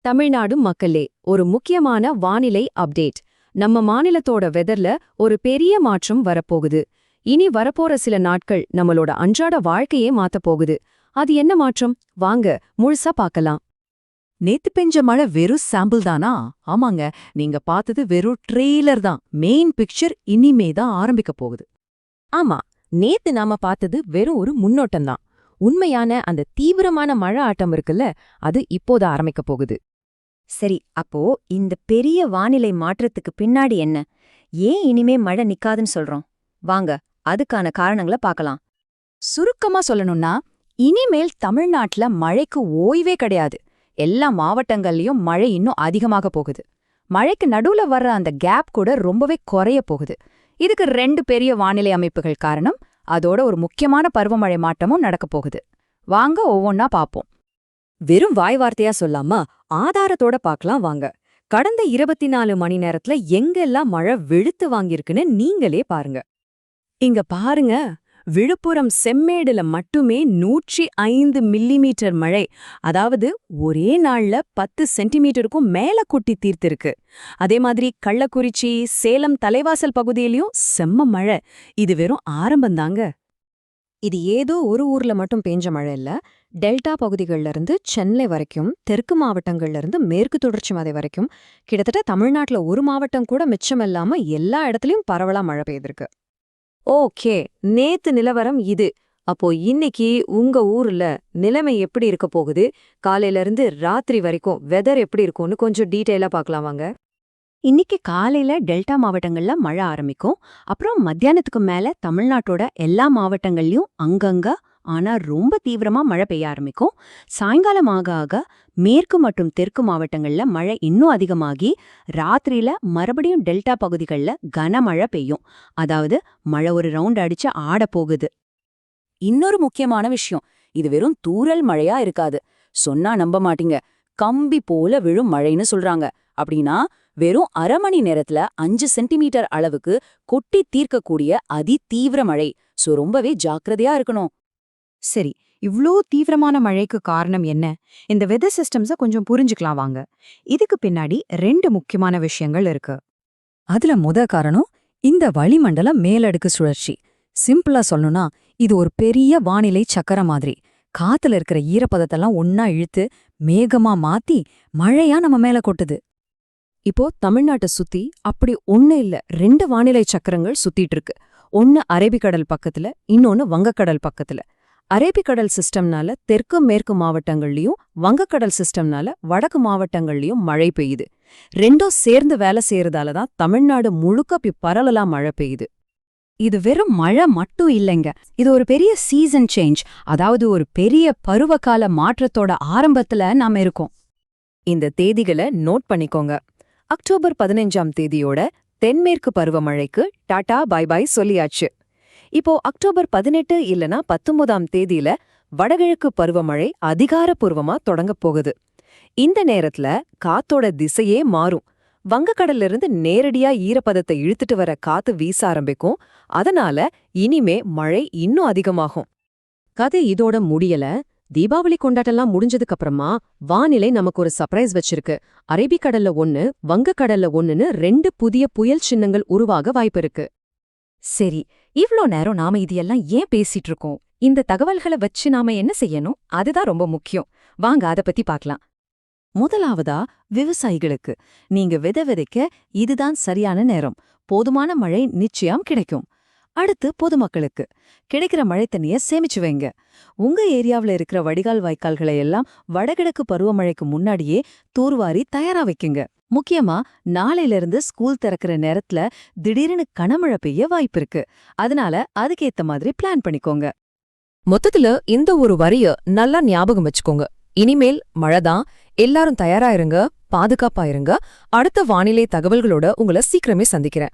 தமிழ்நாடு மக்களே, ஒரு முக்கியமான வானிலை அப்டேட். நம்ம மாநிலத்தோட வெதர்ல ஒரு பெரிய மாற்றம் வரப்போகுது. இனி வரப்போற சில நாட்கள் நம்மளோட அன்றாட வாழ்க்கையே மாத்தப் போகுது. அது என்ன மாற்றம்? வாங்க முழுசா பார்க்கலாம். நேத்து பெஞ்ச மழை வெறும் சாம்பிள் தானா? ஆமாங்க, நீங்க பார்த்தது வெறும் ட்ரெய்லர் தான். மெயின் பிக்சர் இனிமே தான் ஆரம்பிக்க போகுது. ஆமா, நேத்து நாம பார்த்தது வெறும் ஒரு முன்னோட்டம்தான். உண்மையான அந்த தீவிரமான மழை ஆட்டம் இருக்குல்ல, அது இப்போது ஆரம்பிக்க போகுது. சரி, அப்போ இந்த பெரிய வானிலை மாற்றத்துக்கு பின்னாடி என்ன? ஏன் இனிமே மழை நிக்காதுன்னு சொல்றோம்? வாங்க அதுக்கான காரணங்களை பார்க்கலாம். சுருக்கமா சொல்லணும்னா, இனிமேல் தமிழ்நாட்டுல மழைக்கு ஓய்வே கிடையாது. எல்லா மாவட்டங்கள்லயும் மழை இன்னும் அதிகமாக போகுது. மழைக்கு நடுவுல வர்ற அந்த கேப் கூட ரொம்பவே குறைய போகுது. இதுக்கு 2 பெரிய வானிலை அமைப்புகள் காரணம். அதோட ஒரு முக்கியமான பருவமழை மாற்றமும் நடக்கப் போகுது. வாங்க ஒவ்வொன்னா பாப்போம். வெறும் வாய் வார்த்தையா சொல்லாம ஆதாரத்தோட பார்க்கலாம் வாங்க. கடந்த 24 மணி நேரத்துல எங்கெல்லாம் மழை வெளுத்து வாங்கியிருக்குன்னு நீங்களே பாருங்க. இங்க பாருங்க, விழுப்புரம் செம்மேடுல மட்டுமே 105 மில்லிமீட்டர் மழை, அதாவது ஒரே நாள்ல 10 சென்டிமீட்டருக்கும் மேல கொட்டி தீர்த்திருக்கு. அதே மாதிரி கள்ளக்குறிச்சி, சேலம் தலைவாசல் பகுதியிலயும் செம்ம மழை. இது வெறும் ஆரம்பந்தாங்க. இது ஏதோ ஒரு ஊர்ல மட்டும் பேஞ்ச மழை இல்ல. டெல்டா பகுதிகள்ல இருந்து சென்னை வரைக்கும், தெற்கு மாவட்டங்கள்ல இருந்து மேற்கு தொடர்ச்சி மலை வரைக்கும் கிட்டத்தட்ட தமிழ்நாட்டுல ஒரு மாவட்டம் கூட மிச்சமில்லாம எல்லா இடத்துலயும் பரவலா மழை பெய்திருக்கு. ஓகே, நேத்து நிலவரம் இது. அப்போ இன்னைக்கு உங்க ஊர்ல நிலைமை எப்படி இருக்க போகுது? காலையில இருந்து ராத்திரி வரைக்கும் வெதர் எப்படி இருக்கும்னு கொஞ்சம் டீட்டெயிலா பார்க்கலாம் வாங்க. இன்னைக்கு காலையில டெல்டா மாவட்டங்கள்ல மழை ஆரம்பிக்கும். அப்புறம் மத்தியானத்துக்கு மேல தமிழ்நாட்டோட எல்லா மாவட்டங்கள்லயும் அங்கங்க ஆனா ரொம்ப தீவிரமா மழை பெய்ய ஆரம்பிக்கும். சாயங்காலம் ஆக ஆக மேற்கு மற்றும் தெற்கு மாவட்டங்கள்ல மழை இன்னும் அதிகமாகி ராத்திரியில மறுபடியும் டெல்டா பகுதிகளில் கனமழை பெய்யும். அதாவது மழை ஒரு ரவுண்ட் அடிச்சு ஆட போகுது. இன்னொரு முக்கியமான விஷயம், இது வெறும் தூறல் மழையா இருக்காது. சொன்னா நம்ப மாட்டீங்க, கம்பி போல விழும் மழைன்னு சொல்றாங்க. அப்படின்னா வெறும் அரை மணி நேரத்துல 5 சென்டிமீட்டர் அளவுக்கு கொட்டி தீர்க்கக்கூடிய அதி தீவிர மழை. சோ ரொம்பவே ஜாக்கிரதையா இருக்கணும். சரி, இவ்ளோ தீவிரமான மழைக்கு காரணம் என்ன? இந்த வெதர் சிஸ்டம்ஸ கொஞ்சம் புரிஞ்சுக்கலாம் வாங்க. இதுக்கு பின்னாடி 2 முக்கியமான விஷயங்கள் இருக்கு. அதுல காரணம் இந்த வளிமண்டல மேலடுக்கு சுழற்சி. சிம்பிளா சொல்லணும்னா, இது ஒரு பெரிய வானிலை சக்கரம் மாதிரி. காத்துல இருக்கிற ஈரப்பதத்தெல்லாம் ஒன்னா இழுத்து மேகமா மாத்தி மழையா நம்ம மேல கொட்டுது. இப்போ தமிழ்நாட்டை சுத்தி அப்படி ஒண்ணு இல்ல, 2 வானிலை சக்கரங்கள் சுத்திட்டு இருக்கு. ஒன்னு அரபிக்கடல் பக்கத்துல, இன்னொன்னு வங்கக்கடல் பக்கத்துல. அரபிக்கடல் சிஸ்டம்னால தெற்கு மேற்கு மாவட்டங்கள்லயும், வங்கக்கடல் சிஸ்டம்னால வடக்கு மாவட்டங்கள்லயும் மழை பெய்யுது. 2ம் சேர்ந்து வேலை செய்யறதால தான் தமிழ்நாடு முழுக்க பரவலா மழை பெய்யுது. இது வெறும் மழை மட்டும் இல்லைங்க, இது ஒரு பெரிய சீசன் சேஞ்ச். அதாவது ஒரு பெரிய பருவகால மாற்றத்தோட ஆரம்பத்துல நாம இருக்கோம். இந்த தேதிகளை நோட் பண்ணிக்கோங்க. அக்டோபர் 15ஆம் தேதியோட தென்மேற்கு பருவமழைக்கு டாடா பை பை சொல்லியாச்சு. இப்போ அக்டோபர் 18 இல்லனா 19ஆம் தேதியில வடகிழக்கு பருவமழை அதிகாரப்பூர்வமா தொடங்கப் போகுது. இந்த நேரத்துல காத்தோட திசையே மாறும். வங்கக்கடல்ல இருந்து நேரடியா ஈரப்பதத்தை இழுத்துட்டு வர காத்து வீச ஆரம்பிக்கும். அதனால இனிமே மழை இன்னும் அதிகமாகும். கதை இதோட முடியல. தீபாவளி கொண்டாட்டெல்லாம் முடிஞ்சதுக்கு அப்புறமா வானிலை நமக்கு ஒரு சர்ப்ரைஸ் வச்சிருக்கு. அரபிக்கடல்ல 1, வங்கக்கடல்ல 1ன்னு 2 புதிய புயல் சின்னங்கள் உருவாக வாய்ப்பு இருக்கு. சரி, இவ்ளோ நேரம் நாம இது எல்லாம் ஏன் பேசிட்டு இருக்கோம்? இந்த தகவல்களை வச்சு நாம என்ன செய்யணும்? அதுதான் ரொம்ப முக்கியம். வாங்க அத பத்தி பார்க்கலாம். முதலாவதா, விவசாயிகளுக்கு நீங்க விதைக்க இதுதான் சரியான நேரம். போதுமான மழை நிச்சயம் கிடைக்கும். அடுத்து பொதுமக்களுக்கு கிடைக்கிற மழை தண்ணிய சேமிச்சு வைங்க. உங்க ஏரியாவுல இருக்கிற வடிகால் வாய்க்கால்களை எல்லாம் வடகிழக்கு பருவமழைக்கு முன்னாடியே தூர்வாரி தயாரா வைக்குங்க. முக்கியமா நாளையிலிருந்து ஸ்கூல் திறக்கிற நேரத்துல திடீர்னு கனமழை பெய்ய வாய்ப்பு இருக்கு. அதனால அதுக்கேத்த மாதிரி பிளான் பண்ணிக்கோங்க. மொத்தத்துல இந்த ஒரு வரிய நல்லா ஞாபகம் வச்சுக்கோங்க. இனிமேல் மழைதான். எல்லாரும் தயாரா இருங்க, பாதுகாப்பா இருங்க. அடுத்த வானிலை தகவல்களோட உங்களை சீக்கிரமே சந்திக்கிறேன்.